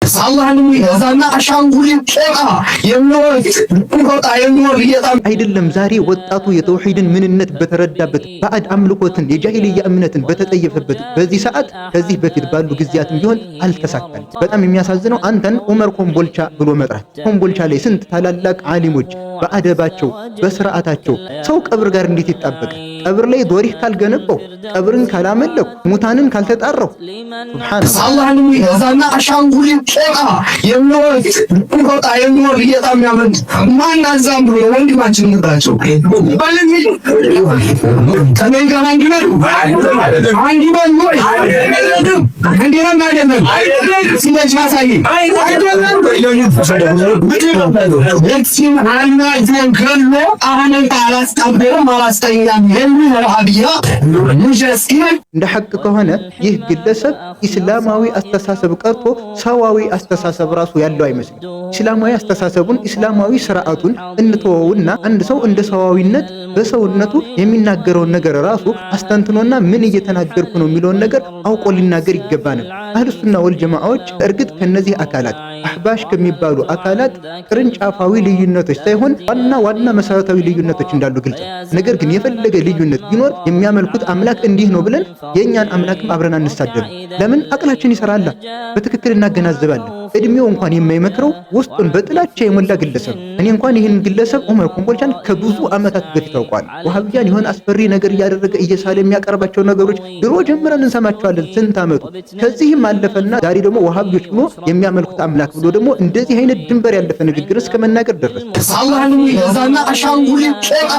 ሳላህንም ይዛና አሻንጉሊት ቄራ የሚወር አይደለም። ዛሬ ወጣቱ የተውሂድን ምንነት በተረዳበት ባዕድ አምልኮትን የጃሂልያ እምነትን በተጠየፈበት በዚህ ሰዓት ከዚህ በፊት ባሉ ጊዜያትም ቢሆን አልተሳካል። በጣም የሚያሳዝነው አንተን ዑመር ኮምቦልቻ ብሎ መጥራት። ኮምቦልቻ ላይ ስንት ታላላቅ ዓሊሞች በአደባቸው በስርዓታቸው ሰው ቀብር ጋር እንዴት ይጣበቃል? ቀብር ላይ ዶሪህ ካልገነባው ቀብርን ካላመለኩ ሙታንን ካልተጣራው ሱብሃንአላህ ሳላህንም ይዛና አሻንጉሊት ቄራ የሚወር እየጣም ያመን ማን አዛም ብሎ ወንድማችን ንግራቸው ባለኝ ከነጋ አንዲበል ወይ እንዲና አይደለም ሲለጅ ማሳይ አይደለም ለክሲም አና ዘንከሎ አሁን አላስቀበረም አላስጠኛም ረሃቢያ እንደ ሐቅ ከሆነ ይህ ግለሰብ ኢስላማዊ አስተሳሰብ ቀርቶ ሰዋዊ አስተሳሰብ ራሱ ያለው አይመስልም። ኢስላማዊ አስተሳሰቡን ኢስላማዊ ስርዓቱን እንተወውና አንድ ሰው እንደ ሰዋዊነት በሰውነቱ የሚናገረውን ነገር ራሱ አስተንትኖና ምን እየተናገርኩ ነው የሚለውን ነገር አውቆ ሊናገር ይገባናል። አህሉ ሱና ወል ጀማዓዎች እርግጥ ከነዚህ አካላት አህባሽ ከሚባሉ አካላት ቅርንጫፋዊ ልዩነቶች ሳይሆን ዋና መሰረታዊ ልዩነቶች እንዳሉ ግልጽ ነው። ነገር ግን የፈለገ ልዩነት ቢኖር የሚያመልኩት አምላክ እንዲህ ነው ብለን የኛን አምላክም አብረን አንሳደብም። ለምን አቅላችን ይሰራል፣ በትክክል እናገናዘባለን። እድሜው እንኳን የማይመክረው ውስጡን በጥላቻ የሞላ ግለሰብ። እኔ እንኳን ይህን ግለሰብ ዑመር ኮምቦልቻን ከብዙ ዓመታት በፊት ታውቋል። ወሃቢያን የሆነ አስፈሪ ነገር እያደረገ እየሳለ የሚያቀርባቸው ነገሮች ድሮ ጀምረን እንሰማቸዋለን ስንት ዓመቱ። ከዚህም አለፈና ዛሬ ደግሞ ወሃቢዎች ብሎ የሚያመልኩት አምላክ ብሎ ደግሞ እንደዚህ አይነት ድንበር ያለፈ ንግግር እስከ መናገር ደረሰ። ሳላህንም ይዛና አሻንጉሊት ቄራ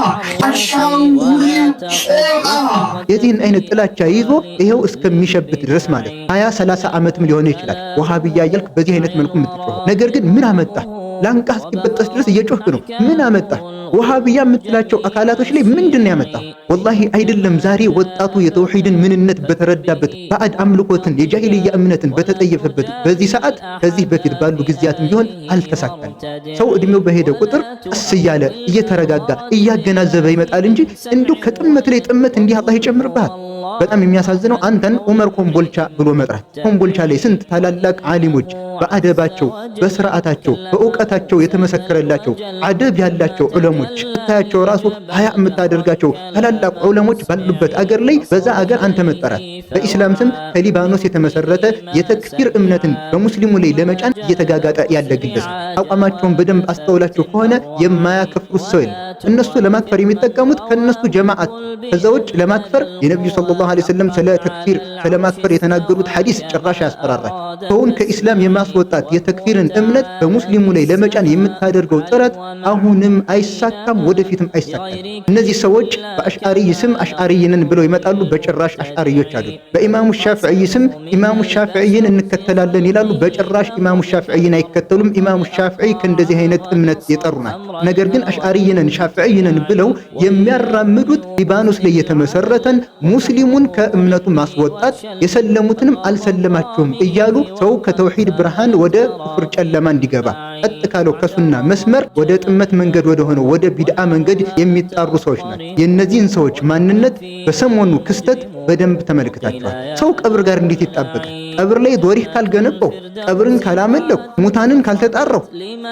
የዚህን አይነት ጥላቻ ይዞ ይሄው እስከሚሸብት ድረስ ማለት 20-30 ዓመትም ሊሆን ይችላል ወሃቢያ እያልክ በዚህ አይነት መልኩ የምትጮኸው። ነገር ግን ምን አመጣ? ላንቃ እስኪበጠስ ድረስ እየጮህክ ነው። ምን አመጣ? ወሃቢያ የምትላቸው አካላቶች ላይ ምንድነው ያመጣው? ወላሂ አይደለም። ዛሬ ወጣቱ የተውሂድን ምንነት በተረዳበት ባዕድ አምልኮትን የጃሂልያ እምነትን በተጠየፈበት በዚህ ሰዓት ከዚህ በፊት ባሉ ጊዜያትም ቢሆን አልተሳካል። ሰው እድሜው በሄደ ቁጥር ቀስ እያለ እየተረጋጋ እያገናዘበ ይመጣል እንጂ እንዲሁ ከጥመት ላይ ጥመት እንዲህ አላህ ይጨምርብሃል። በጣም የሚያሳዝነው አንተን ዑመር ኮምቦልቻ ብሎ መጥራት። ኮምቦልቻ ላይ ስንት ታላላቅ ዓሊሞች በአደባቸው በስርዓታቸው በእውቀታቸው የተመሰከረላቸው አደብ ያላቸው ዑለሞች ታያቸው ራሱ ሀያ የምታደርጋቸው ታላላቅ ዑለሞች ባሉበት አገር ላይ በዛ አገር አንተ መጠራት በኢስላም ስም ከሊባኖስ የተመሰረተ የተክፊር እምነትን በሙስሊሙ ላይ ለመጫን እየተጋጋጠ ያለ ግለሰብ። አቋማቸውን በደንብ አስተውላቸው ከሆነ የማያከፍሩት ሰው የለም። እነሱ ለማክፈር የሚጠቀሙት ከነሱ ጀማዓት ከዛ ውጭ ለማክፈር የነብዩ ሰለላሁ ዐለይሂ ወሰለም ስለ ተክፊር ስለ ማክፈር የተናገሩት ሐዲስ ጭራሽ ያስፈራራል። ሰውን ከኢስላም የማስወጣት የተክፊርን እምነት በሙስሊሙ ላይ ለመጫን የምታደርገው ጥረት አሁንም አይሳካም፣ ወደፊትም አይሳካም። እነዚህ ሰዎች በአሽዓሪይ ስም አሽዓሪይንን ብለው ይመጣሉ። በጭራሽ አሽዓሪዮች አይደሉም። በኢማሙ ሻፊዒ ስም ኢማሙ ሻፊዒን እንከተላለን ይላሉ። በጭራሽ ኢማሙ ሻፊዒን አይከተሉም። ኢማሙ ሻፊዒ ከእንደዚህ አይነት እምነት የጠሩናል። ነገር ግን አሽዓሪይንን ሻፊዒይንን ብለው የሚያራምዱት ሊባኖስ ላይ የተመሰረተን ሙስሊሙን ከእምነቱ ማስወጣት የሰለሙትንም አልሰለማቸውም እያሉ ሰው ከተውሂድ ብርሃን ወደ ኩፍር ጨለማ እንዲገባ ቀጥ ካለው ከሱና መስመር ወደ ጥመት መንገድ ወደ ሆነው ወደ ቢድዓ መንገድ የሚጣሩ ሰዎች ናቸው። የእነዚህን ሰዎች ማንነት በሰሞኑ ክስተት በደንብ ተመልክታቸዋል። ሰው ቀብር ጋር እንዴት ይጣበቃል? ቀብር ላይ ዶሪህ ካልገነባው ቀብርን ካላመለኩ ሙታንን ካልተጣራው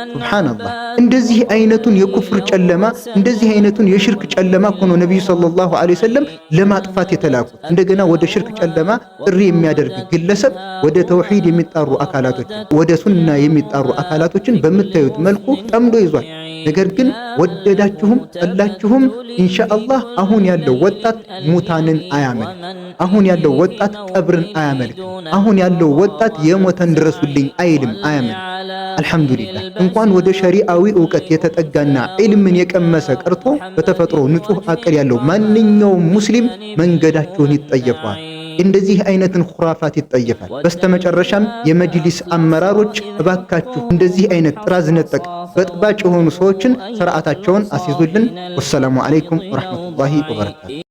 ሱብሃንአላህ። እንደዚህ አይነቱን የኩፍር ጨለማ እንደዚህ አይነቱን የሽርክ ጨለማ ሆኖ ነብዩ ሰለላሁ ዐለይሂ ወሰለም ለማጥፋት የተላኩት እንደገና ወደ ሽርክ ጨለማ ጥሪ የሚያደርግ ግለሰብ ወደ ተውሂድ የሚጣሩ አካላቶች ወደ ሱና የሚጣሩ አካላቶችን በምታዩት መልኩ ጠምዶ ይዟል። ነገር ግን ወደዳችሁም ጠላችሁም ኢንሻአላህ አሁን ያለው ወጣት ሙታንን አያመልክ። አሁን ያለው ወጣት ቀብርን አያመልክ። አሁን ያለው ወጣት የሞተን ድረሱልኝ አይልም፣ አያመልክ። አልሐምዱሊላህ እንኳን ወደ ሸሪዓዊ ዕውቀት የተጠጋና ዒልምን የቀመሰ ቀርቶ በተፈጥሮ ንጹህ አቅል ያለው ማንኛውም ሙስሊም መንገዳቸውን ይጠየፋል። እንደዚህ አይነትን ኹራፋት ይጠየፋል። በስተመጨረሻም የመጅሊስ አመራሮች እባካችሁ እንደዚህ አይነት ጥራዝ ነጠቅ በጥባጭ የሆኑ ሰዎችን ስርዓታቸውን አስይዙልን። ወሰላሙ አለይኩም ወራህመቱላሂ ወበረካቱ።